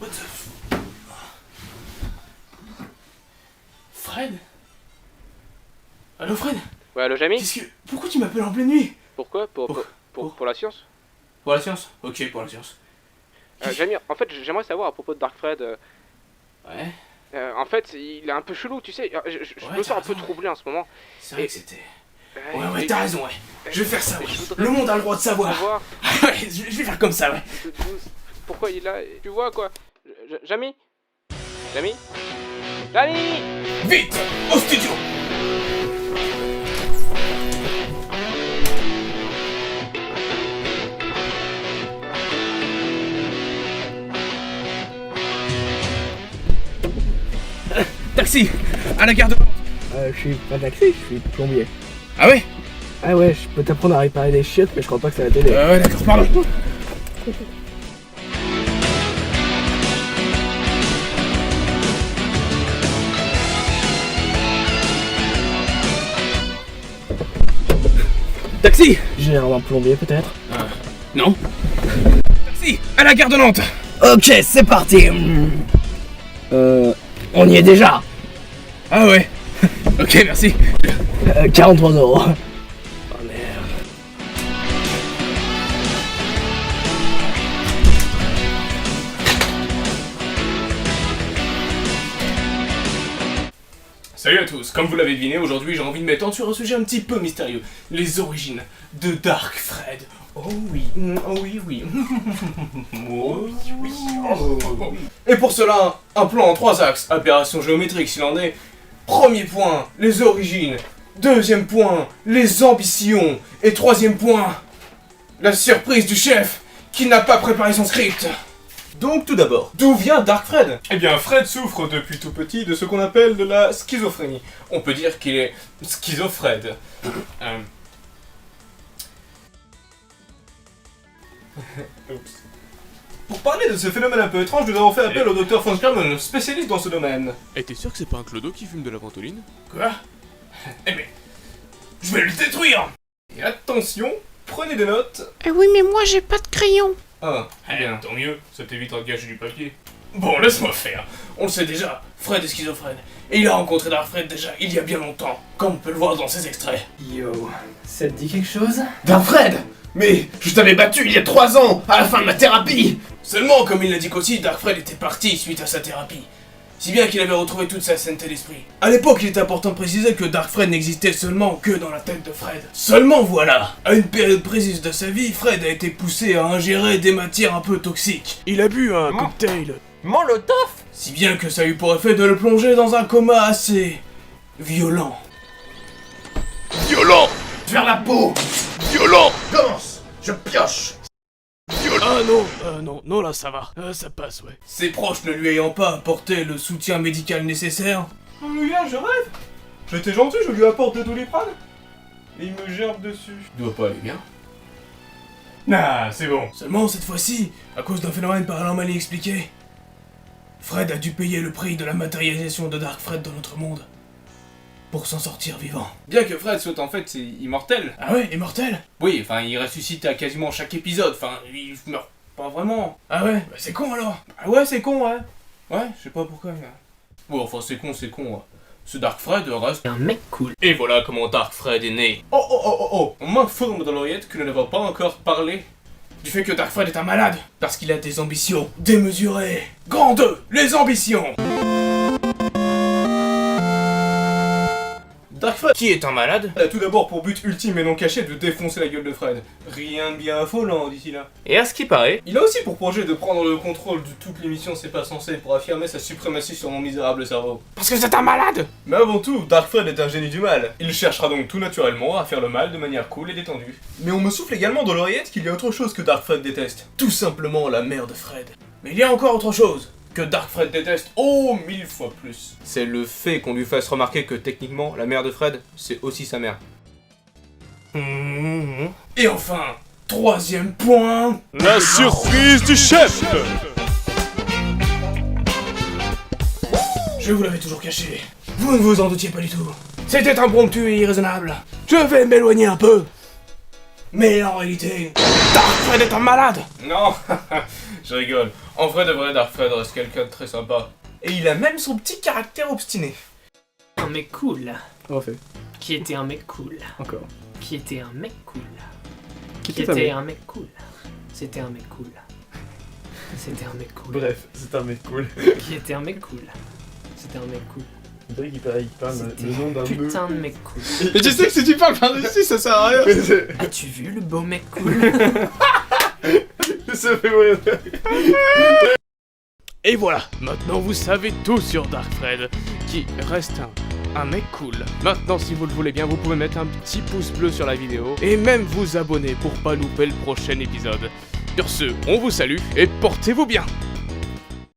What the Fred? Allô Fred? Ouais, allô Jamy? Pourquoi tu m'appelles en pleine nuit? Pourquoi? Pour la science? Pour la science? Ok, pour la science. Jamy, en fait, j'aimerais savoir à propos de Dark Fred. Ouais. En fait, il est un peu chelou, tu sais. Je Ouais, me sens un t'as peu raison, troublé en ce moment. C'est vrai que c'était... Ouais, t'as raison, ouais. Je vais faire ça, ouais. je voudrais Le monde a le droit de savoir. savoir Ouais, je vais faire comme ça, ouais. pourquoi il est là. Tu vois quoi? Jamy? Jamy? Jamy! Vite! Au studio! Taxi! À la gare de Nantes! Je suis pas taxi, je suis plombier. Ah ouais? Ah ouais, je peux t'apprendre à réparer des chiottes, mais je crois pas que ça va t'aider. Ouais, d'accord, pardon. Taxi! Généralement plombier peut-être. Non. Taxi! À la gare de Nantes! Ok, c'est parti. On y est déjà. Ah ouais. Ok, merci. 43 €. Oh merde. Salut à tous, comme vous l'avez deviné, aujourd'hui j'ai envie de m'étendre sur un sujet un petit peu mystérieux. Les origines de Dark Fred. Oh oui, oh oui, oui. Oh oui, oh oui. Et pour cela, un plan en 3 axes, opération géométrique s'il en est. Premier point, les origines. Deuxième point, les ambitions. Et troisième point, la surprise du chef qui n'a pas préparé son script. Donc tout d'abord, d'où vient Dark Fred? Eh bien Fred souffre depuis tout petit de ce qu'on appelle de la schizophrénie. On peut dire qu'il est schizophrède. Oups. Pour parler de ce phénomène un peu étrange, nous avons fait appel au docteur Von Kramon, spécialiste dans ce domaine. Et t'es sûr que c'est pas un clodo qui fume de la ventoline? Quoi? Eh mais... Je vais le détruire! Et attention, prenez des notes. Oui, mais moi j'ai pas de crayon. Ah, bien, tant mieux, ça t'évitera de gâcher du papier. Bon, laisse-moi faire. On le sait déjà, Fred est schizophrène. Et il a rencontré Dark Fred déjà il y a bien longtemps, comme on peut le voir dans ses extraits. Yo, ça te dit quelque chose? Dark Fred! Mais je t'avais battu il y a 3 ans, à la fin de ma thérapie! Seulement, comme il l'a dit qu'aussi, Dark Fred était parti suite à sa thérapie. Si bien qu'il avait retrouvé toute sa sainteté d'esprit. À l'époque, il est important de préciser que Dark Fred n'existait seulement que dans la tête de Fred. Seulement voilà, à une période précise de sa vie, Fred a été poussé à ingérer des matières un peu toxiques. Il a bu un cocktail. Molotov? Si bien que ça a eu pour effet de le plonger dans un coma assez... violent. Violent! Vers la peau! Violent! Commence! Je pioche! Ah non, non là ça va. Ça passe, ouais. Ses proches ne lui ayant pas apporté le soutien médical nécessaire. Oh le gars, je rêve! J'étais gentil, je lui apporte de Doliprane. Et il me gerbe dessus. Il doit pas aller bien. Nah, c'est bon. Seulement cette fois-ci, à cause d'un phénomène paranormal inexpliqué, Fred a dû payer le prix de la matérialisation de Dark Fred dans notre monde. Pour s'en sortir vivant. Bien que Fred soit en fait immortel. Ah ouais, immortel? Oui, enfin il ressuscite à quasiment chaque épisode, enfin il meurt pas vraiment. Ah ouais, bah c'est con alors. Ah ouais, c'est con, ouais. Ouais, je sais pas pourquoi. Mais... Bon, enfin c'est con, ouais. Ce Dark Fred reste Un mec cool. et voilà comment Dark Fred est né. Oh, on m'informe dans l'oreillette que nous n'avons pas encore parlé du fait que Dark Fred est un malade, parce qu'il a des ambitions démesurées. Grande, les ambitions. Dark Fred, qui est un malade, a tout d'abord pour but ultime et non caché de défoncer la gueule de Fred. Rien de bien affolant d'ici là. Et à ce qui paraît, il a aussi pour projet de prendre le contrôle de toute l'émission C'est pas censé pour affirmer sa suprématie sur mon misérable cerveau. Parce que c'est un malade! Mais avant tout, Dark Fred est un génie du mal. Il cherchera donc tout naturellement à faire le mal de manière cool et détendue. Mais on me souffle également dans l'oreillette qu'il y a autre chose que Dark Fred déteste. Tout simplement la mère de Fred. Mais il y a encore autre chose que Dark Fred déteste, 1000 fois plus. C'est le fait qu'on lui fasse remarquer que techniquement, la mère de Fred, c'est aussi sa mère. Et enfin, troisième point... La surprise du chef! Je vous l'avais toujours caché. Vous ne vous en doutiez pas du tout. C'était impromptu et irraisonnable. Je vais m'éloigner un peu. Mais en réalité... Darkfred est un malade. Non, je rigole. En vrai de vrai, Darkfred reste quelqu'un de très sympa. Et il a même son petit caractère obstiné. Un mec cool. Refait. Qui était un mec cool. Encore. Qui était un mec cool. Qui Qui était était un mec cool. C'était un mec cool. C'était un mec cool. Bref, c'est un mec cool. Qui était un mec cool. C'était un mec cool. On dirait qu'il parle C'était le nom d'un un putain de mec cool. Mais tu sais que si tu parles par-dessus, ça sert à rien. As-tu vu le beau mec cool? Ça fait mourir. Et voilà, maintenant vous savez tout sur Darkfred, qui reste un mec cool. Maintenant, si vous le voulez bien, vous pouvez mettre un petit pouce bleu sur la vidéo, et même vous abonner pour pas louper le prochain épisode. Sur ce, on vous salue, et portez-vous bien.